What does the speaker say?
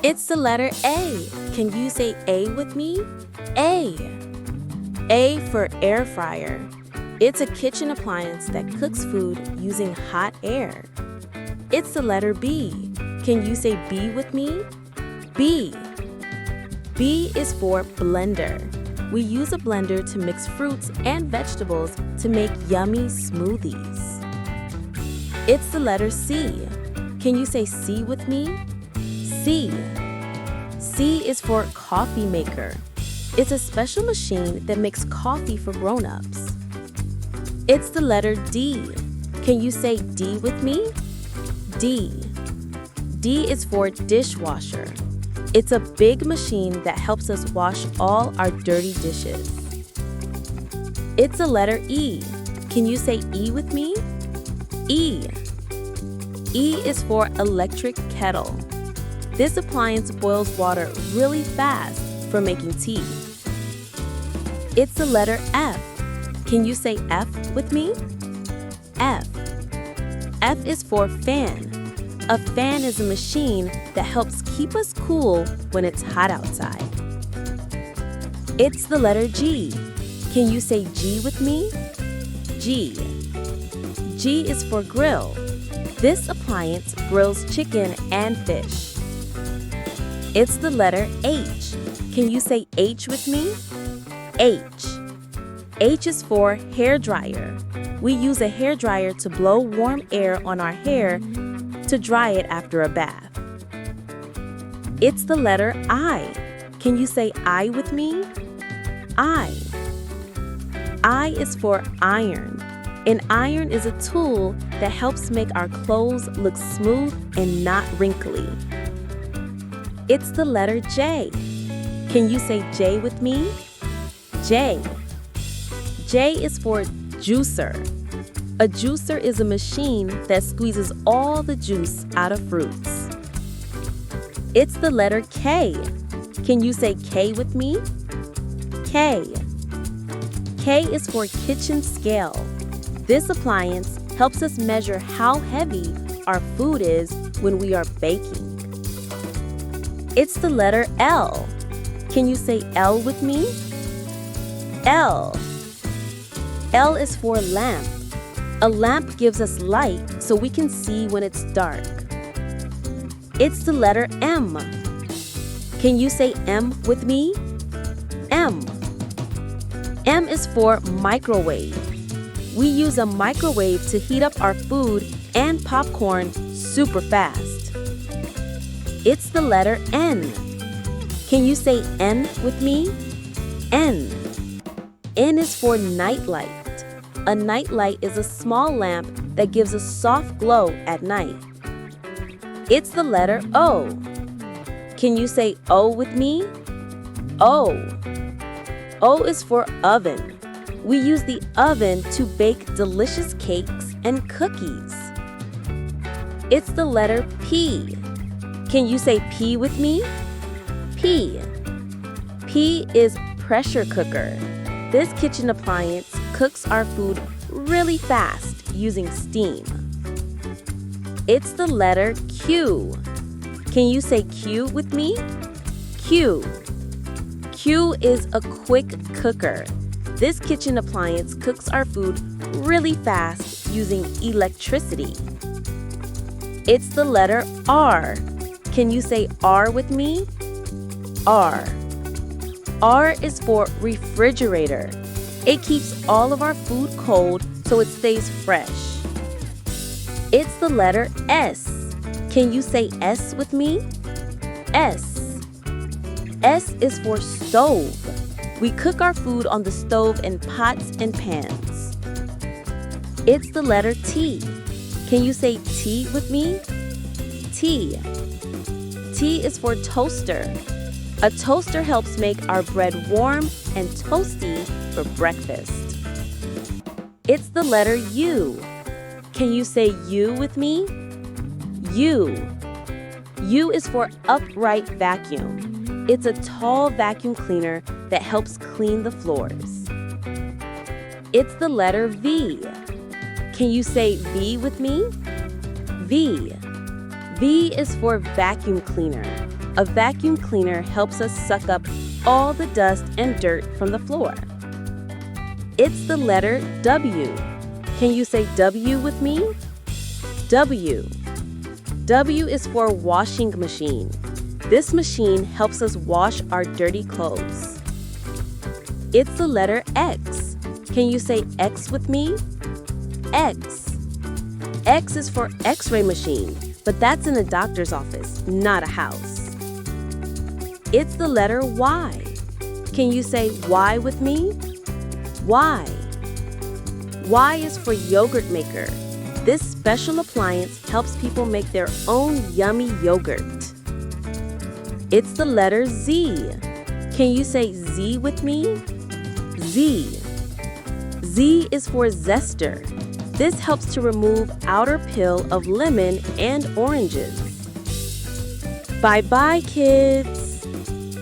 It's the letter A. Can you say A with me? A. A for air fryer. It's a kitchen appliance that cooks food using hot air. It's the letter B. Can you say B with me? B. B is for blender. We use a blender to mix fruits and vegetables to make yummy smoothies. It's the letter C. Can you say C with me? C. C is for coffee maker. It's a special machine that makes coffee for grown-ups. It's the letter D. Can you say D with me? D. D is for dishwasher. It's a big machine that helps us wash all our dirty dishes. It's the letter E. Can you say E with me? E. E is for electric kettle. This appliance boils water really fast for making tea. It's the letter F. Can you say F with me? F. F is for fan. A fan is a machine that helps keep us cool when it's hot outside. It's the letter G. Can you say G with me? G. G is for grill. This appliance grills chicken and fish. It's the letter H. Can you say H with me? H. H is for hair dryer. We use a hair dryer to blow warm air on our hair to dry it after a bath. It's the letter I. Can you say I with me? I. I is for iron. An iron is a tool that helps make our clothes look smooth and not wrinkly. It's the letter J. Can you say J with me? J. J is for juicer. A juicer is a machine that squeezes all the juice out of fruits. It's the letter K. Can you say K with me? K. K is for kitchen scale. This appliance helps us measure how heavy our food is when we are baking. It's the letter L. Can you say L with me? L. L is for lamp. A lamp gives us light so we can see when it's dark. It's the letter M. Can you say M with me? M. M is for microwave. We use a microwave to heat up our food and popcorn super fast. It's the letter N. Can you say N with me? N. N is for nightlight. A nightlight is a small lamp that gives a soft glow at night. It's the letter O. Can you say O with me? O. O is for oven. We use the oven to bake delicious cakes and cookies. It's the letter P. Can you say P with me? P. P is pressure cooker. This kitchen appliance cooks our food really fast using steam. It's the letter Q. Can you say Q with me? Q. Q is a quick cooker. This kitchen appliance cooks our food really fast using electricity. It's the letter R. Can you say R with me? R. R is for refrigerator. It keeps all of our food cold so it stays fresh. It's the letter S. Can you say S with me? S. S is for stove. We cook our food on the stove in pots and pans. It's the letter T. Can you say T with me? T. T is for toaster. A toaster helps make our bread warm and toasty for breakfast. It's the letter U. Can you say U with me? U. U is for upright vacuum. It's a tall vacuum cleaner that helps clean the floors. It's the letter V. Can you say V with me? V. V is for vacuum cleaner. A vacuum cleaner helps us suck up all the dust and dirt from the floor. It's the letter W. Can you say W with me? W. W is for washing machine. This machine helps us wash our dirty clothes. It's the letter X. Can you say X with me? X. X is for X-ray machine, but that's in a doctor's office, not a house. It's the letter Y. Can you say Y with me? Y. Y is for yogurt maker. This special appliance helps people make their own yummy yogurt. It's the letter Z. Can you say Z with me? Z. Z is for zester. This helps to remove outer peel of lemon and oranges. Bye-bye, kids.